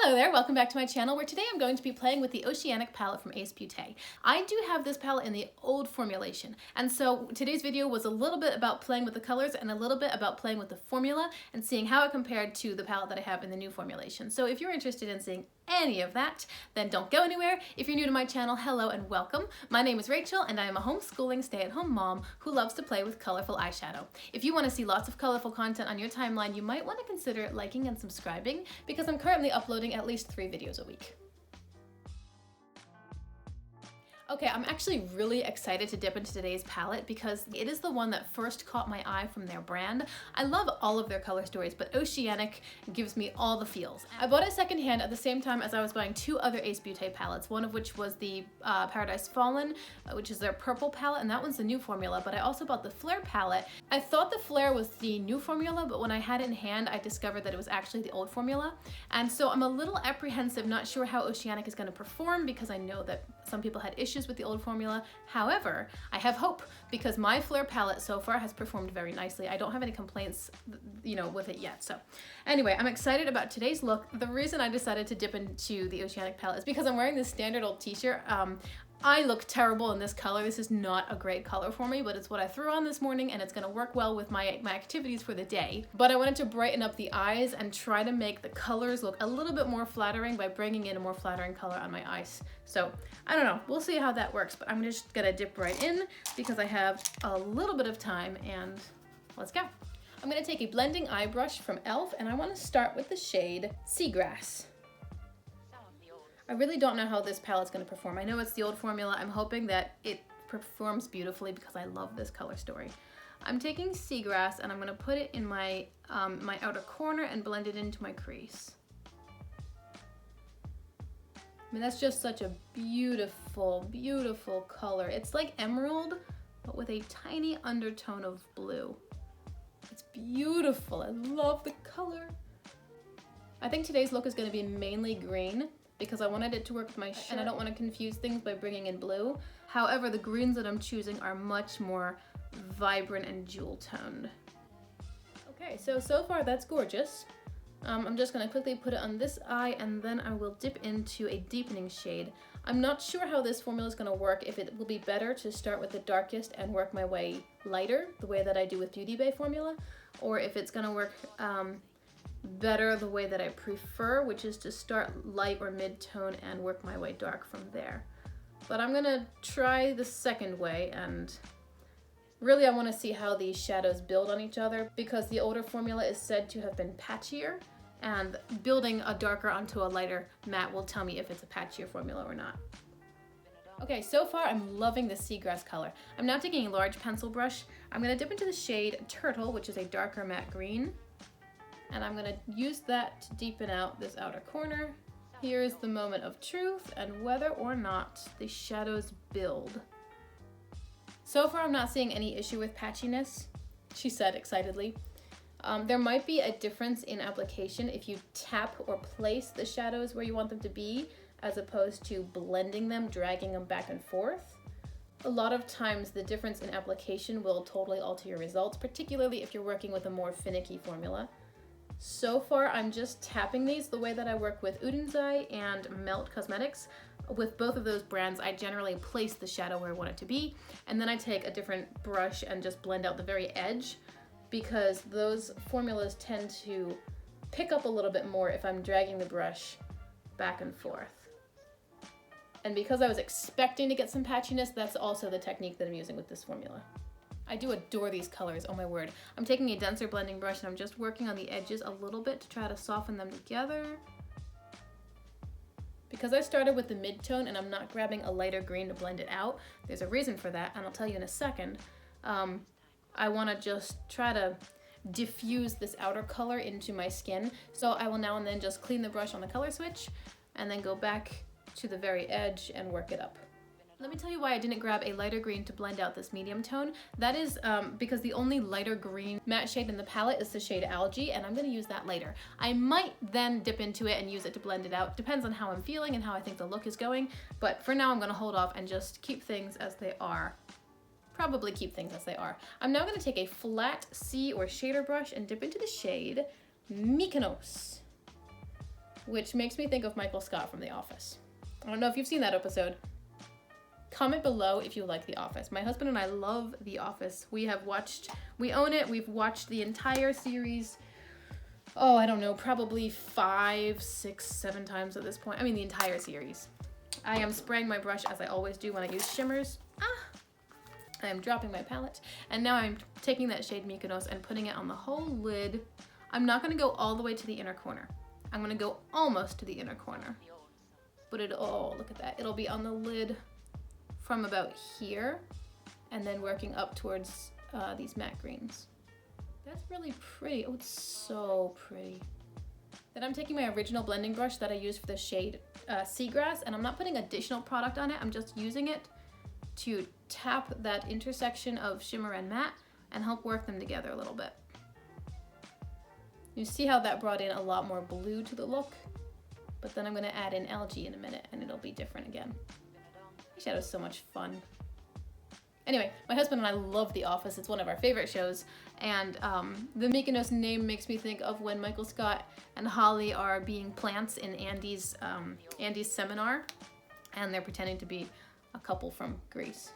Hello there, welcome back to my channel where today I'm going to be playing with the Oceanic palette from Ace Beauté. I do have this palette in the old formulation, and so today's video was a little bit about playing with the colors and a little bit about playing with the formula and seeing how it compared to the palette that I have in the new formulation. So if you're interested in seeing any of that, then don't go anywhere. If you're new to my channel, hello and welcome. My name is Rachel and I am a homeschooling stay-at-home mom who loves to play with colorful eyeshadow. If you want to see lots of colorful content on your timeline, you might want to consider liking and subscribing because I'm currently uploading at least 3 videos a week. Okay, I'm actually really excited to dip into today's palette because it is the one that first caught my eye from their brand. I love all of their color stories, but Oceanic gives me all the feels. I bought it secondhand at the same time as I was buying 2 other Ace Beauté palettes, one of which was the Paradise Fallen, which is their purple palette, and that one's the new formula, but I also bought the Flare palette. I thought the Flare was the new formula, but when I had it in hand, I discovered that it was actually the old formula. And so I'm a little apprehensive, not sure how Oceanic is going to perform because I know that some people had issues with the old formula. However, I have hope because my Flare palette so far has performed very nicely. I don't have any complaints, with it yet. So anyway, I'm excited about today's look. The reason I decided to dip into the Oceanic palette is because I'm wearing this standard old t-shirt. I look terrible in this color. This is not a great color for me, but it's what I threw on this morning and it's gonna work well with my activities for the day. But I wanted to brighten up the eyes and try to make the colors look a little bit more flattering by bringing in a more flattering color on my eyes. So I don't know, we'll see how that works, but I'm just gonna dip right in because I have a little bit of time and let's go. I'm gonna take a blending eye brush from e.l.f. and I wanna start with the shade Seagrass. I really don't know how this palette's going to perform. I know it's the old formula. I'm hoping that it performs beautifully because I love this color story. I'm taking Seagrass and I'm going to put it in my my outer corner and blend it into my crease. I mean, that's just such a beautiful, beautiful color. It's like emerald, but with a tiny undertone of blue. It's beautiful. I love the color. I think today's look is going to be mainly green, because I wanted it to work with my shirt and I don't want to confuse things by bringing in blue. However, the greens that I'm choosing are much more vibrant and jewel toned. Okay, so far that's gorgeous. I'm just going to quickly put it on this eye and then I will dip into a deepening shade. I'm not sure how this formula is going to work, if it will be better to start with the darkest and work my way lighter, the way that I do with Beauty Bay formula, or if it's going to work better the way that I prefer, which is to start light or mid-tone and work my way dark from there. But I'm gonna try the second way, and really I want to see how these shadows build on each other because the older formula is said to have been patchier, and building a darker onto a lighter matte will tell me if it's a patchier formula or not. Okay, so far I'm loving the Seagrass color. I'm now taking a large pencil brush. I'm gonna dip into the shade Turtle, which is a darker matte green. And I'm gonna use that to deepen out this outer corner. Here's the moment of truth and whether or not the shadows build. So far I'm not seeing any issue with patchiness, she said excitedly. There might be a difference in application if you tap or place the shadows where you want them to be, as opposed to blending them, dragging them back and forth. A lot of times the difference in application will totally alter your results, particularly if you're working with a more finicky formula. So far, I'm just tapping these the way that I work with Udenzai and Melt Cosmetics. With both of those brands, I generally place the shadow where I want it to be, and then I take a different brush and just blend out the very edge, because those formulas tend to pick up a little bit more if I'm dragging the brush back and forth. And because I was expecting to get some patchiness, that's also the technique that I'm using with this formula. I do adore these colors, oh my word. I'm taking a denser blending brush and I'm just working on the edges a little bit to try to soften them together. Because I started with the mid-tone and I'm not grabbing a lighter green to blend it out, there's a reason for that, and I'll tell you in a second. I want to just try to diffuse this outer color into my skin, so I will now and then just clean the brush on the color switch and then go back to the very edge and work it up. Let me tell you why I didn't grab a lighter green to blend out this medium tone. That is because the only lighter green matte shade in the palette is the shade Algae, and I'm going to use that later. I might then dip into it and use it to blend it out. Depends on how I'm feeling and how I think the look is going, but for now I'm going to hold off and just keep things as they are. Probably keep things as they are. I'm now going to take a flat C or shader brush and dip into the shade Mykonos. which makes me think of Michael Scott from The Office. I don't know if you've seen that episode. Comment below if you like The Office. My husband and I love The Office. We own it. We've watched the entire series. Oh, I don't know, probably 5, 6, 7 times at this point. I mean, the entire series. I am spraying my brush as I always do when I use shimmers. I am dropping my palette. And now I'm taking that shade Mykonos and putting it on the whole lid. I'm not gonna go all the way to the inner corner. I'm gonna go almost to the inner corner. But oh, look at that. It'll be on the lid from about here and then working up towards these matte greens. That's really pretty. Oh, it's so pretty. Then I'm taking my original blending brush that I used for the shade Seagrass, and I'm not putting additional product on it. I'm just using it to tap that intersection of shimmer and matte and help work them together a little bit. You see how that brought in a lot more blue to the look, but then I'm going to add in Algae in a minute and it'll be different again. Eyeshadow is so much fun. Anyway, my husband and I love The Office. It's one of our favorite shows, and the Mykonos name makes me think of when Michael Scott and Holly are being plants in Andy's seminar, and they're pretending to be a couple from Greece.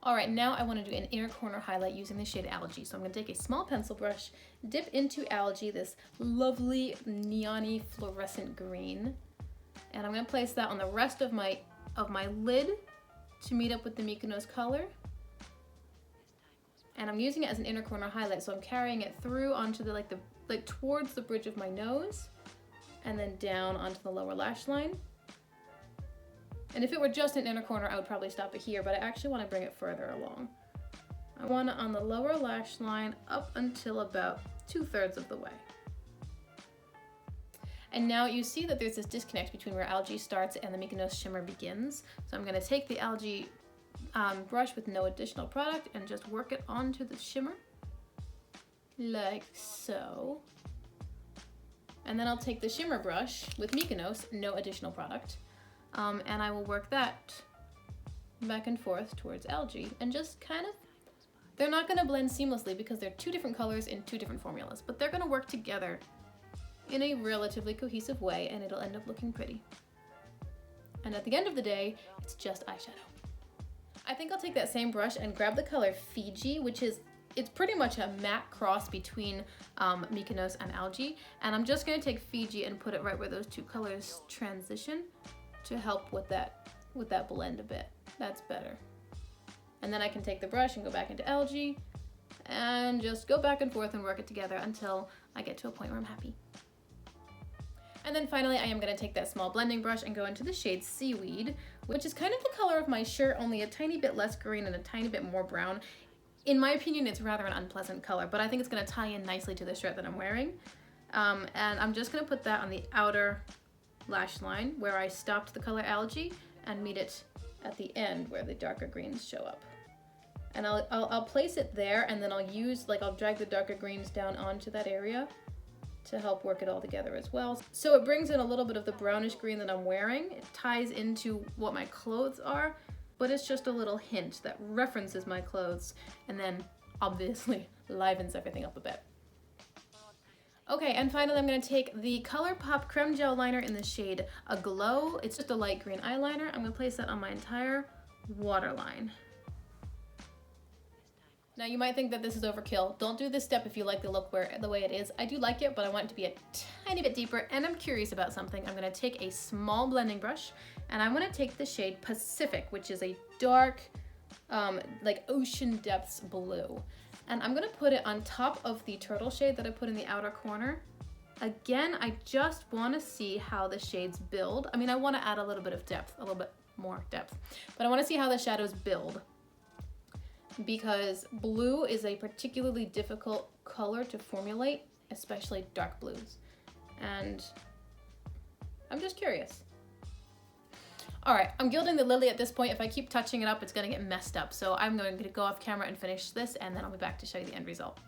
All right, now I want to do an inner corner highlight using the shade Algae. So I'm going to take a small pencil brush, dip into Algae, this lovely neon-y fluorescent green, and I'm going to place that on the rest of my lid to meet up with the Mykonos color. And I'm using it as an inner corner highlight, so I'm carrying it through onto the towards the bridge of my nose and then down onto the lower lash line. And if it were just an inner corner, I would probably stop it here, but I actually want to bring it further along. I want it on the lower lash line up until about 2/3 of the way. And now you see that there's this disconnect between where Algae starts and the Mykonos shimmer begins. So I'm going to take the Algae brush with no additional product and just work it onto the shimmer, like so. And then I'll take the shimmer brush with Mykonos, no additional product, and I will work that back and forth towards Algae, and just kind of, they're not going to blend seamlessly because they're 2 different colors in 2 different formulas, but they're going to work together in a relatively cohesive way, and it'll end up looking pretty. And at the end of the day, it's just eyeshadow. I think I'll take that same brush and grab the color Fiji, it's pretty much a matte cross between Mykonos and Algae, and I'm just going to take Fiji and put it right where those 2 colors transition to help with that blend a bit. That's better. And then I can take the brush and go back into Algae and just go back and forth and work it together until I get to a point where I'm happy. And then finally, I am going to take that small blending brush and go into the shade Seaweed, which is kind of the color of my shirt, only a tiny bit less green and a tiny bit more brown. In my opinion, it's rather an unpleasant color, but I think it's going to tie in nicely to the shirt that I'm wearing. And I'm just going to put that on the outer lash line where I stopped the color Algae and meet it at the end where the darker greens show up. And I'll place it there, and then I'll drag the darker greens down onto that area to help work it all together as well. So it brings in a little bit of the brownish green that I'm wearing. It ties into what my clothes are, but it's just a little hint that references my clothes and then obviously livens everything up a bit. Okay, and finally I'm going to take the ColourPop Creme Gel Liner in the shade Aglow. It's just a light green eyeliner. I'm going to place that on my entire waterline. Now you might think that this is overkill. Don't do this step if you like the look the way it is. I do like it, but I want it to be a tiny bit deeper, and I'm curious about something. I'm going to take a small blending brush, and I'm going to take the shade Pacific, which is a dark, like ocean depths blue. And I'm going to put it on top of the turtle shade that I put in the outer corner. Again, I just want to see how the shades build. I mean, I want to add a little bit of depth, a little bit more depth, but I want to see how the shadows build, because blue is a particularly difficult color to formulate, especially dark blues. And I'm just curious. All right, I'm gilding the lily at this point. If I keep touching it up, it's gonna get messed up. So I'm going to go off camera and finish this, and then I'll be back to show you the end result.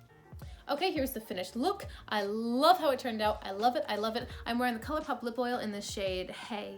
Okay, here's the finished look. I love how it turned out. I love it, I love it. I'm wearing the ColourPop lip oil in the shade Hey.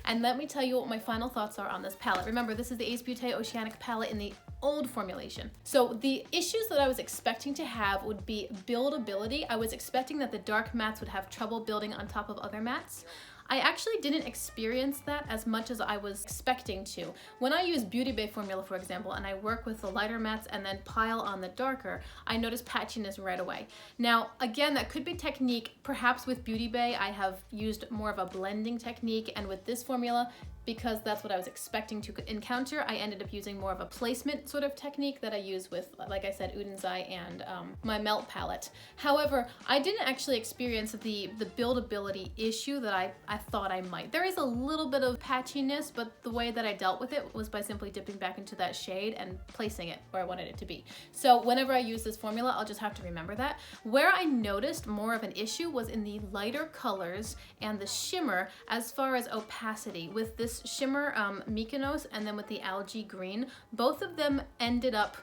And let me tell you what my final thoughts are on this palette. Remember, this is the Ace Beauté Oceanic palette in the old formulation. So the issues that I was expecting to have would be buildability. I was expecting that the dark mattes would have trouble building on top of other mattes. I actually didn't experience that as much as I was expecting to. When I use Beauty Bay formula, for example, and I work with the lighter mattes and then pile on the darker, I notice patchiness right away. Now, again, that could be technique. Perhaps with Beauty Bay, I have used more of a blending technique, and with this formula, because that's what I was expecting to encounter, I ended up using more of a placement sort of technique that I use with, like I said, Udenzai and my Melt palette. However, I didn't actually experience the buildability issue that I thought I might. There is a little bit of patchiness, but the way that I dealt with it was by simply dipping back into that shade and placing it where I wanted it to be. So whenever I use this formula, I'll just have to remember that. Where I noticed more of an issue was in the lighter colors and the shimmer as far as opacity. With this shimmer Mykonos and then with the Algae green, both of them ended up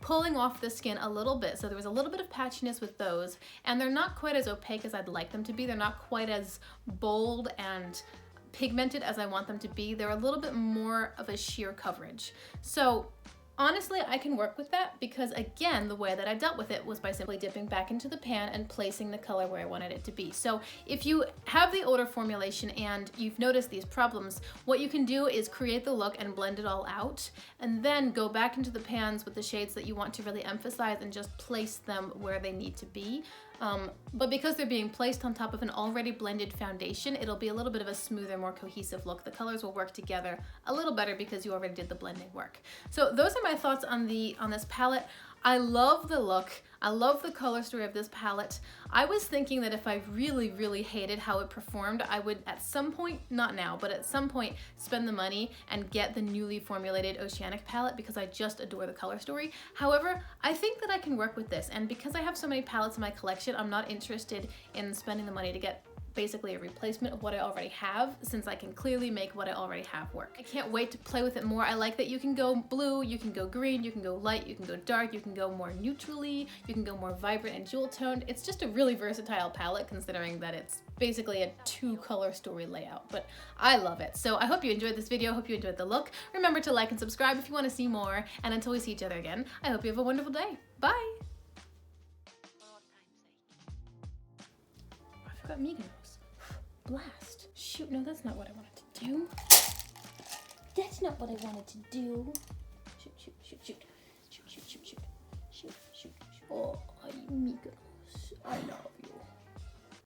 pulling off the skin a little bit. So there was a little bit of patchiness with those, and they're not quite as opaque as I'd like them to be. They're not quite as bold and pigmented as I want them to be. They're a little bit more of a sheer coverage. So honestly, I can work with that because, again, the way that I dealt with it was by simply dipping back into the pan and placing the color where I wanted it to be. So if you have the older formulation and you've noticed these problems, what you can do is create the look and blend it all out, and then go back into the pans with the shades that you want to really emphasize and just place them where they need to be. But because they're being placed on top of an already blended foundation, it'll be a little bit of a smoother, more cohesive look. The colors will work together a little better because you already did the blending work. So those are my thoughts on this palette. I love the look. I love the color story of this palette. I was thinking that if I really, really hated how it performed, I would at some point, not now, but at some point spend the money and get the newly formulated Oceanic palette because I just adore the color story. However, I think that I can work with this, and because I have so many palettes in my collection, I'm not interested in spending the money to get basically a replacement of what I already have, since I can clearly make what I already have work. I can't wait to play with it more. I like that you can go blue, you can go green, you can go light, you can go dark, you can go more neutrally, you can go more vibrant and jewel toned. It's just a really versatile palette considering that it's basically a 2-color story layout, but I love it. So I hope you enjoyed this video, hope you enjoyed the look. Remember to like and subscribe if you want to see more, and until we see each other again, I hope you have a wonderful day. Bye! I forgot Mykonos. Blast. Shoot, no, that's not what I wanted to do. That's not what I wanted to do. Shoot, shoot, shoot, shoot. Shoot, shoot, shoot, shoot. Shoot, shoot, shoot. Oh, Mykonos. I know.